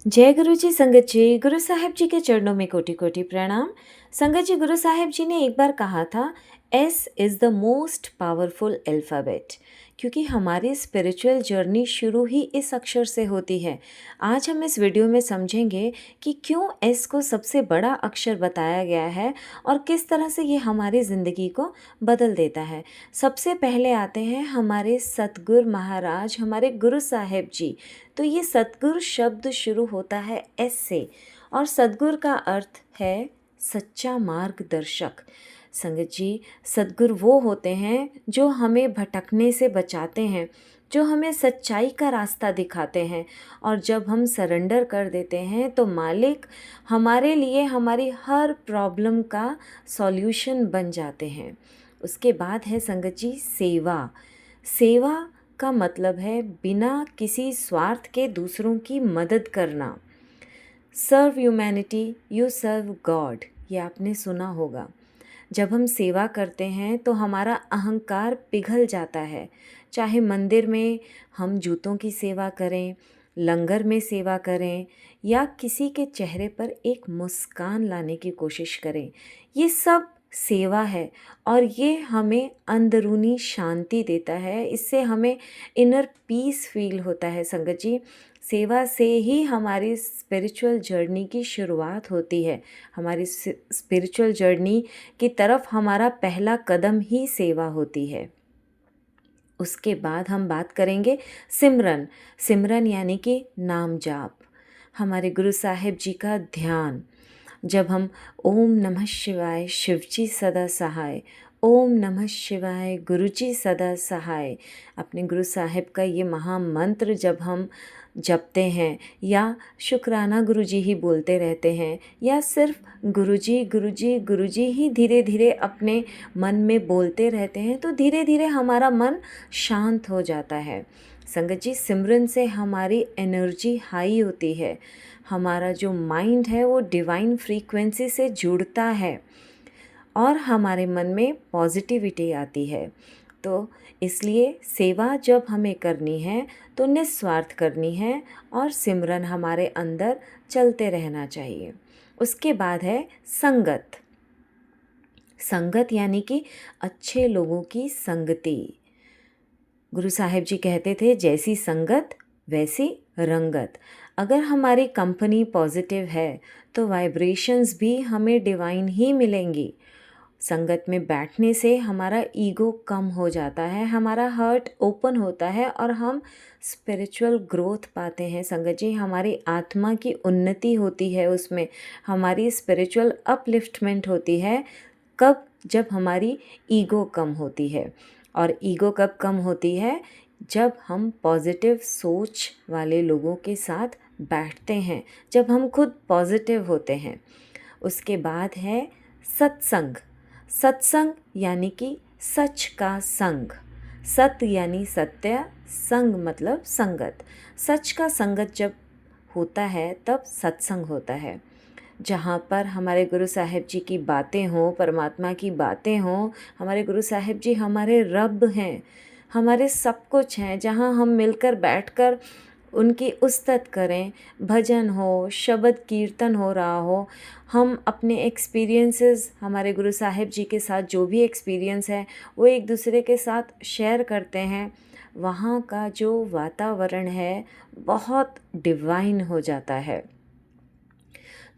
जय गुरु जी। संगत जी, गुरु साहिब जी के चरणों में कोटि कोटि प्रणाम। संगत जी, गुरु साहिब जी ने एक बार कहा था, S is the most powerful alphabet. क्योंकि हमारी स्पिरिचुअल जर्नी शुरू ही इस अक्षर से होती है। आज हम इस वीडियो में समझेंगे कि क्यों एस को सबसे बड़ा अक्षर बताया गया है और किस तरह से ये हमारी ज़िंदगी को बदल देता है। सबसे पहले आते हैं हमारे सतगुरु महाराज, हमारे गुरु साहिब जी। तो ये सतगुरु शब्द शुरू होता है एस से और सतगुरु का अर्थ है सच्चा मार्गदर्शक। संगत जी, सतगुरु वो होते हैं जो हमें भटकने से बचाते हैं, जो हमें सच्चाई का रास्ता दिखाते हैं। और जब हम सरेंडर कर देते हैं तो मालिक हमारे लिए हमारी हर प्रॉब्लम का सॉल्यूशन बन जाते हैं। उसके बाद है संगत जी सेवा। सेवा का मतलब है बिना किसी स्वार्थ के दूसरों की मदद करना। Serve humanity you serve God, ये आपने सुना होगा। जब हम सेवा करते हैं तो हमारा अहंकार पिघल जाता है। चाहे मंदिर में हम जूतों की सेवा करें, लंगर में सेवा करें या किसी के चेहरे पर एक मुस्कान लाने की कोशिश करें, ये सब सेवा है। और ये हमें अंदरूनी शांति देता है, इससे हमें इनर पीस फील होता है। संगत जी, सेवा से ही हमारी स्पिरिचुअल जर्नी की शुरुआत होती है। हमारी स्पिरिचुअल जर्नी की तरफ हमारा पहला कदम ही सेवा होती है। उसके बाद हम बात करेंगे सिमरन। सिमरन यानी कि नाम जाप, हमारे गुरु साहिब जी का ध्यान। जब हम ओम नमः शिवाय शिवजी सदा सहाय, ओम नमः शिवाय गुरुजी सदा सहाय, अपने गुरु साहिब का ये महामंत्र जब हम जपते हैं या शुक्राना गुरुजी ही बोलते रहते हैं या सिर्फ गुरुजी गुरुजी गुरुजी ही धीरे धीरे अपने मन में बोलते रहते हैं, तो धीरे धीरे हमारा मन शांत हो जाता है। संगत जी, सिमरन से हमारी एनर्जी हाई होती है, हमारा जो माइंड है वो डिवाइन फ्रीक्वेंसी से जुड़ता है और हमारे मन में पॉजिटिविटी आती है। तो इसलिए सेवा जब हमें करनी है तो निस्वार्थ करनी है और सिमरन हमारे अंदर चलते रहना चाहिए। उसके बाद है संगत। संगत यानी कि अच्छे लोगों की संगति। गुरु साहिब जी कहते थे, जैसी संगत वैसी रंगत। अगर हमारी कंपनी पॉजिटिव है तो वाइब्रेशंस भी हमें डिवाइन ही मिलेंगी। संगत में बैठने से हमारा ईगो कम हो जाता है, हमारा हार्ट ओपन होता है और हम स्पिरिचुअल ग्रोथ पाते हैं। संगत जी, हमारी आत्मा की उन्नति होती है, उसमें हमारी स्पिरिचुअल अपलिफ्टमेंट होती है। कब? जब हमारी ईगो कम होती है। और ईगो कब कम होती है? जब हम पॉजिटिव सोच वाले लोगों के साथ बैठते हैं, जब हम खुद पॉजिटिव होते हैं। उसके बाद है सत्संग। सत्संग यानी कि सच का संग। सत यानी सत्य, संग मतलब संगत। सच का संगत जब होता है तब सत्संग होता है, जहाँ पर हमारे गुरु साहिब जी की बातें हों, परमात्मा की बातें हों। हमारे गुरु साहिब जी हमारे रब हैं, हमारे सब कुछ हैं। जहाँ हम मिलकर बैठकर उनकी उस्तत करें, भजन हो, शब्द कीर्तन हो रहा हो, हम अपने एक्सपीरियंसेस हमारे गुरु साहिब जी के साथ जो भी एक्सपीरियंस है वो एक दूसरे के साथ शेयर करते हैं, वहाँ का जो वातावरण है बहुत डिवाइन हो जाता है।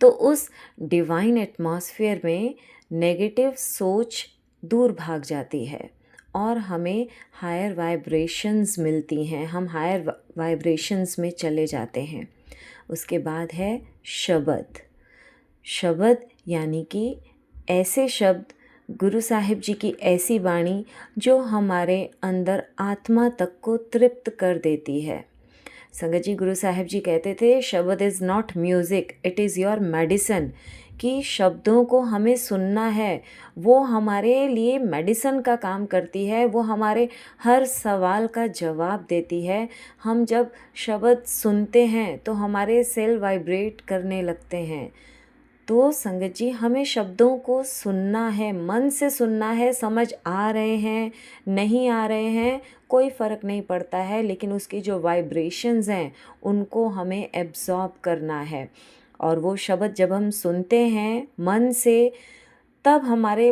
तो उस डिवाइन एटमॉस्फेयर में नेगेटिव सोच दूर भाग जाती है और हमें हायर वाइब्रेशंस मिलती हैं, हम हायर वाइब्रेशंस में चले जाते हैं। उसके बाद है शब्द। शब्द यानी कि ऐसे शब्द, गुरु साहिब जी की ऐसी वाणी जो हमारे अंदर आत्मा तक को तृप्त कर देती है। संगत जी, गुरु साहिब जी कहते थे, शब्द is not music, it is your medicine. कि शब्दों को हमें सुनना है, वो हमारे लिए मेडिसन का काम करती है, वो हमारे हर सवाल का जवाब देती है। हम जब शब्द सुनते हैं तो हमारे सेल वाइब्रेट करने लगते हैं। तो संगत जी हमें शब्दों को सुनना है, मन से सुनना है, समझ आ रहे हैं नहीं आ रहे हैं कोई फ़र्क नहीं पड़ता है, लेकिन उसकी जो वाइब्रेशंस हैं उनको हमें एब्ज़ॉर्ब करना है। और वो शब्द जब हम सुनते हैं मन से, तब हमारे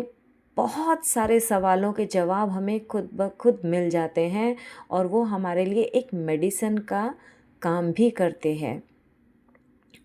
बहुत सारे सवालों के जवाब हमें खुद ब खुद मिल जाते हैं और वो हमारे लिए एक मेडिसिन का काम भी करते हैं।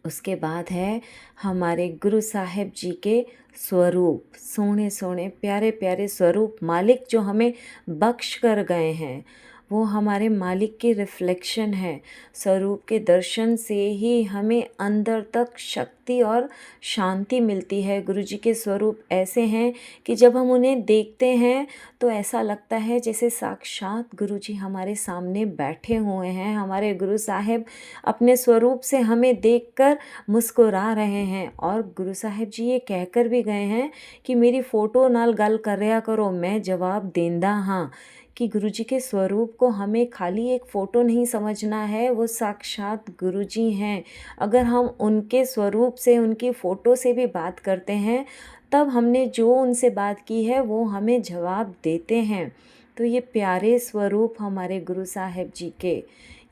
उसके बाद है हमारे गुरु साहिब जी के स्वरूप, सोने सोने प्यारे प्यारे स्वरूप मालिक जो हमें बख्श कर गए हैं, वो हमारे मालिक की रिफ्लेक्शन है। स्वरूप के दर्शन से ही हमें अंदर तक शक्ति और शांति मिलती है। गुरु जी के स्वरूप ऐसे हैं कि जब हम उन्हें देखते हैं तो ऐसा लगता है जैसे साक्षात गुरु जी हमारे सामने बैठे हुए हैं। हमारे गुरु साहिब अपने स्वरूप से हमें देखकर मुस्कुरा रहे हैं और गुरु साहिब जी ये कहकर भी गए हैं कि मेरी फ़ोटो नाल गल करया करो, मैं जवाब देंदा हाँ। कि गुरु जी के स्वरूप को हमें खाली एक फ़ोटो नहीं समझना है, वो साक्षात गुरु जी हैं। अगर हम उनके स्वरूप से, उनकी फ़ोटो से भी बात करते हैं, तब हमने जो उनसे बात की है वो हमें जवाब देते हैं। तो ये प्यारे स्वरूप हमारे गुरु साहिब जी के,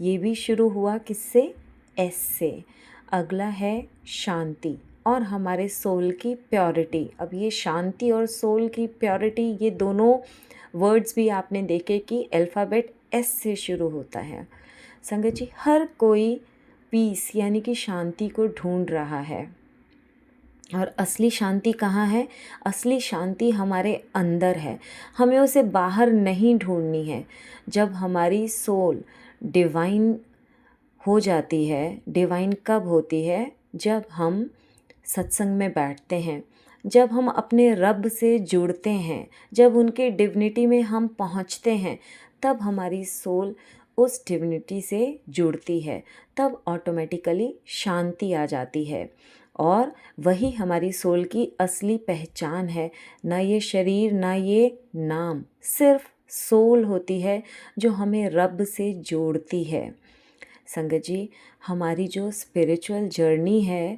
ये भी शुरू हुआ किससे? एस से। अगला है शांति और हमारे सोल की प्योरिटी। अब ये शांति और सोल की प्योरिटी, ये दोनों वर्ड्स भी आपने देखे कि अल्फ़ाबेट एस से शुरू होता है। संगत जी हर कोई पीस यानी कि शांति को ढूंढ रहा है। और असली शांति कहाँ है? असली शांति हमारे अंदर है, हमें उसे बाहर नहीं ढूंढनी है। जब हमारी सोल डिवाइन हो जाती है, डिवाइन कब होती है? जब हम सत्संग में बैठते हैं, जब हम अपने रब से जुड़ते हैं, जब उनके डिविनिटी में हम पहुंचते हैं, तब हमारी सोल उस डिविनिटी से जुड़ती है, तब ऑटोमेटिकली शांति आ जाती है। और वही हमारी सोल की असली पहचान है। ना ये शरीर, ना ये नाम, सिर्फ सोल होती है जो हमें रब से जोड़ती है। संगत जी हमारी जो स्पिरिचुअल जर्नी है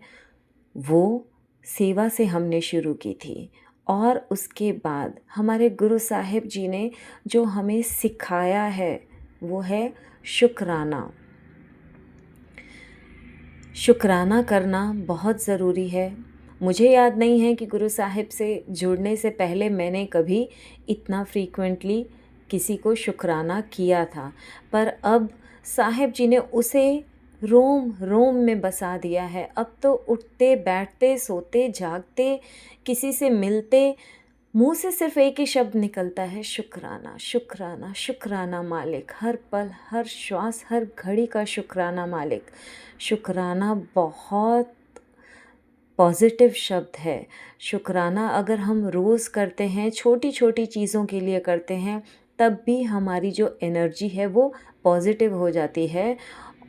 वो सेवा से हमने शुरू की थी और उसके बाद हमारे गुरु साहिब जी ने जो हमें सिखाया है वो है शुक्राना। शुक्राना करना बहुत ज़रूरी है। मुझे याद नहीं है कि गुरु साहिब से जुड़ने से पहले मैंने कभी इतना फ्रीक्वेंटली किसी को शुक्राना किया था, पर अब साहिब जी ने उसे रोम रोम में बसा दिया है। अब तो उठते बैठते सोते जागते किसी से मिलते मुंह से सिर्फ एक ही शब्द निकलता है, शुक्राना शुक्राना शुक्राना मालिक। हर पल, हर श्वास, हर घड़ी का शुक्राना मालिक। शुक्राना बहुत पॉजिटिव शब्द है। शुक्राना अगर हम रोज़ करते हैं, छोटी छोटी चीज़ों के लिए करते हैं, तब भी हमारी जो एनर्जी है वो पॉजिटिव हो जाती है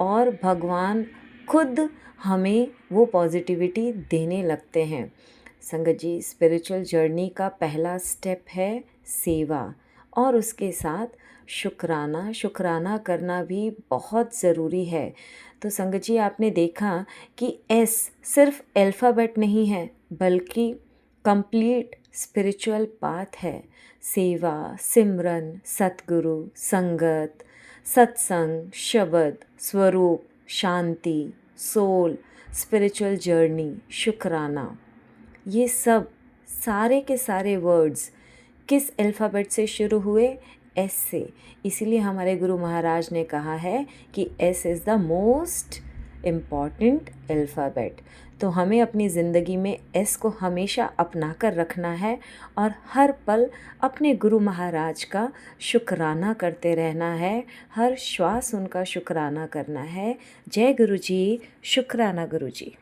और भगवान खुद हमें वो पॉजिटिविटी देने लगते हैं। संगत जी स्पिरिचुअल जर्नी का पहला स्टेप है सेवा और उसके साथ शुक्राना। शुक्राना करना भी बहुत ज़रूरी है। तो संगत जी आपने देखा कि एस सिर्फ अल्फ़ाबेट नहीं है बल्कि कंप्लीट स्पिरिचुअल पाथ है। सेवा, सिमरन, सतगुरु, संगत, सत्संग, शब्द, स्वरूप, शांति, सोल, स्पिरिचुअल जर्नी, शुक्राना, ये सब सारे के सारे वर्ड्स किस अल्फ़ाबेट से शुरू हुए? एस से। इसीलिए हमारे गुरु महाराज ने कहा है कि S is the most important alphabet. तो हमें अपनी ज़िंदगी में एस को हमेशा अपना कर रखना है और हर पल अपने गुरु महाराज का शुक्राना करते रहना है, हर श्वास उनका शुक्राना करना है। जय गुरु जी, शुक्राना गुरु जी।